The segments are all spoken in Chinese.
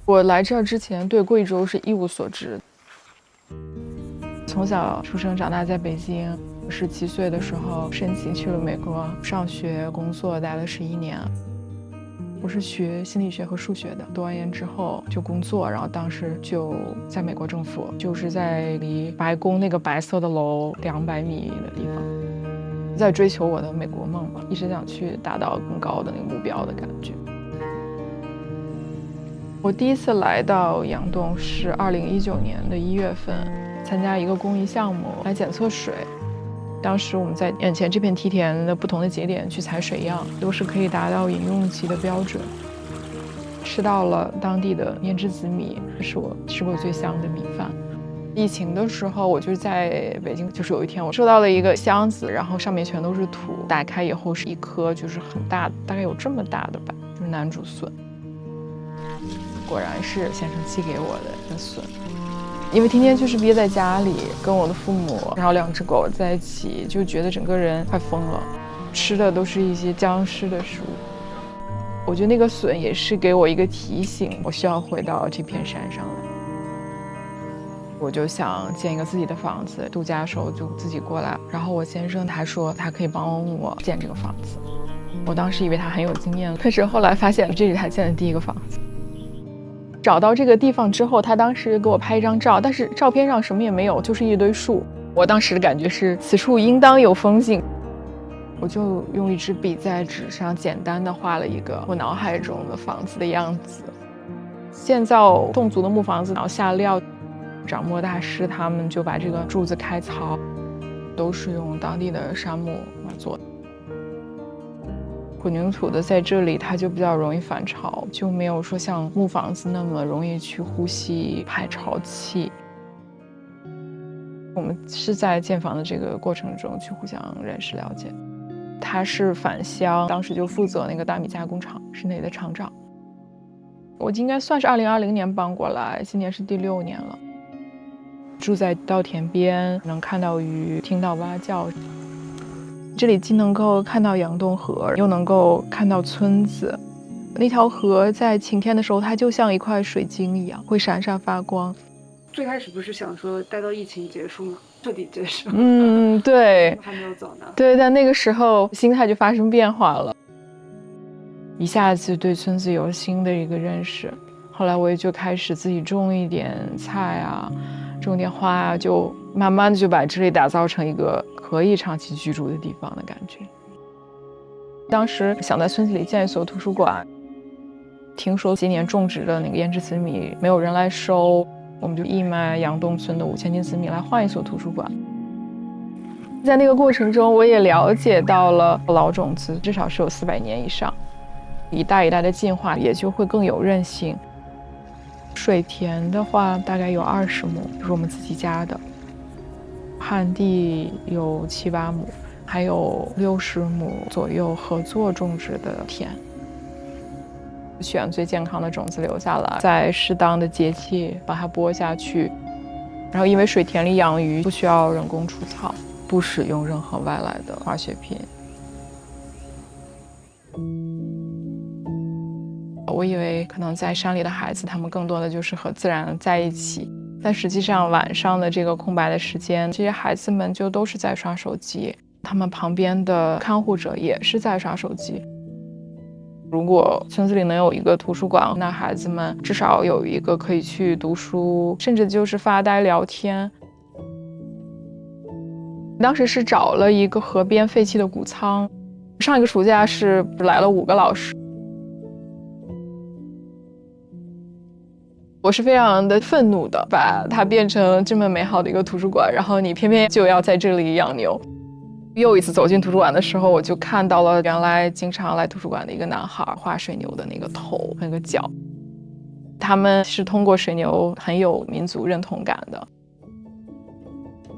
我来这儿之前对贵州是一无所知，从小出生长大在北京，17岁的时候申请去了美国上学工作，待了11年。我是学心理学和数学的，读完研之后就工作，然后当时就在美国政府，就是在离白宫那个白色的楼200米的地方，在追求我的美国梦吧，一直想去达到更高的那个目标的感觉。我第一次来到杨洞是2019年的1月份，参加一个公益项目来检测水。当时我们在眼前这片梯田的不同的节点去采水样，都是可以达到饮用期的标准。吃到了当地的胭脂紫米，这是我吃过最香的米饭。疫情的时候，我就在北京，就是有一天我收到了一个箱子，然后上面全都是土，打开以后是一颗就是很大，大概有这么大的吧，就是南竹笋。果然是先生寄给我的一个笋。因为天天就是憋在家里，跟我的父母，然后2只狗在一起，就觉得整个人快疯了，吃的都是一些僵尸的食物。我觉得那个笋也是给我一个提醒，我需要回到这片山上来。我就想建一个自己的房子，度假的时候就自己过来。然后我先生他说他可以帮我建这个房子，我当时以为他很有经验，可是后来发现这是他建的第一个房子。找到这个地方之后，他当时给我拍一张照，但是照片上什么也没有，就是一堆树。我当时的感觉是此处应当有风景，我就用一支笔在纸上简单的画了一个我脑海中的房子的样子。建造侗族的木房子，然后下料，掌墨大师他们就把这个柱子开槽，都是用当地的杉木来做的。混凝土的在这里它就比较容易反潮，就没有说像木房子那么容易去呼吸排潮气。我们是在建房的这个过程中去互相认识了解。他是返乡，当时就负责那个大米加工厂，是那里的厂长。我应该算是2020年搬过来，今年是第6年了。住在稻田边，能看到鱼，听到蛙叫。这里既能够看到杨洞河，又能够看到村子。那条河在晴天的时候，它就像一块水晶一样，会闪闪发光。最开始不是想说待到疫情结束吗？彻底结束。对，还没有走呢。对，但那个时候心态就发生变化了，一下子对村子有新的一个认识。后来我也就开始自己种一点菜啊，种点花啊，就慢慢的就把这里打造成一个可以长期居住的地方的感觉。当时想在村子里建一所图书馆，听说今年种植的那个胭脂紫米没有人来收，我们就义卖杨洞村的5000斤紫米来换一所图书馆。在那个过程中，我也了解到了老种子至少是有400年以上，一代一代的进化，也就会更有韧性。水田的话大概有20亩，就是我们自己家的，旱地有7、8亩，还有60亩左右合作种植的田。选最健康的种子留下来，在适当的节气把它播下去。然后因为水田里养鱼不需要人工除草，不使用任何外来的化学品。我以为可能在山里的孩子他们更多的就是和自然在一起，但实际上晚上的这个空白的时间，这些孩子们就都是在刷手机，他们旁边的看护者也是在刷手机。如果村子里能有一个图书馆，那孩子们至少有一个可以去读书，甚至就是发呆聊天。当时是找了一个河边废弃的谷仓，上一个暑假是来了5个老师。我是非常的愤怒的，把它变成这么美好的一个图书馆，然后你偏偏就要在这里养牛。又一次走进图书馆的时候，我就看到了原来经常来图书馆的一个男孩画水牛的那个头那个脚，他们是通过水牛很有民族认同感的。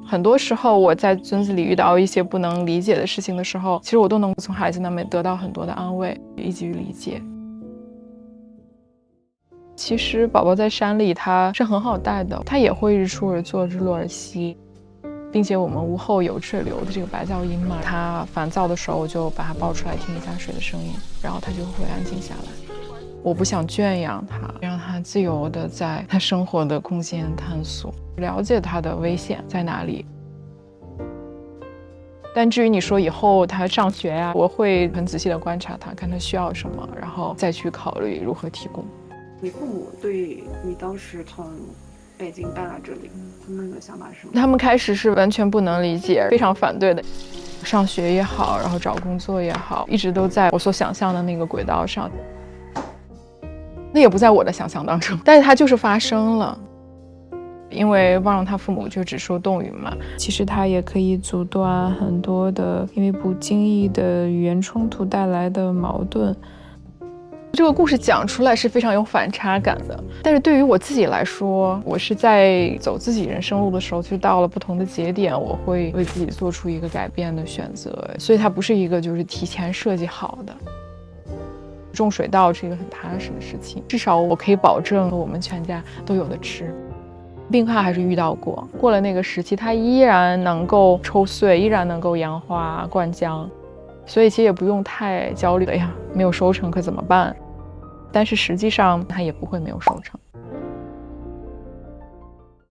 很多时候我在村子里遇到一些不能理解的事情的时候，其实我都能从孩子那边得到很多的安慰以及理解。其实宝宝在山里他是很好带的，他也会日出而作日落而息，并且我们屋后有水流的这个白噪音嘛，他烦躁的时候我就把他抱出来听一下水的声音，然后他就会安静下来。我不想圈养他，让他自由的在他生活的空间探索，了解他的危险在哪里。但至于你说以后他上学呀，我会很仔细的观察他，看他需要什么，然后再去考虑如何提供。你父母对你当时从北京搬来这里，他们的想法是什么？他们开始是完全不能理解，非常反对的。上学也好，然后找工作也好，一直都在我所想象的那个轨道上。那也不在我的想象当中，但是它就是发生了。因为汪洋他父母就只说动语嘛，其实他也可以阻断很多的因为不经意的语言冲突带来的矛盾。这个故事讲出来是非常有反差感的，但是对于我自己来说，我是在走自己人生路的时候，就到了不同的节点，我会为自己做出一个改变的选择，所以它不是一个就是提前设计好的。种水稻是一个很踏实的事情，至少我可以保证我们全家都有的吃。病害还是遇到过，过了那个时期，它依然能够抽穗，依然能够扬花灌浆，所以其实也不用太焦虑。哎呀，没有收成可怎么办？但是实际上它也不会没有收成。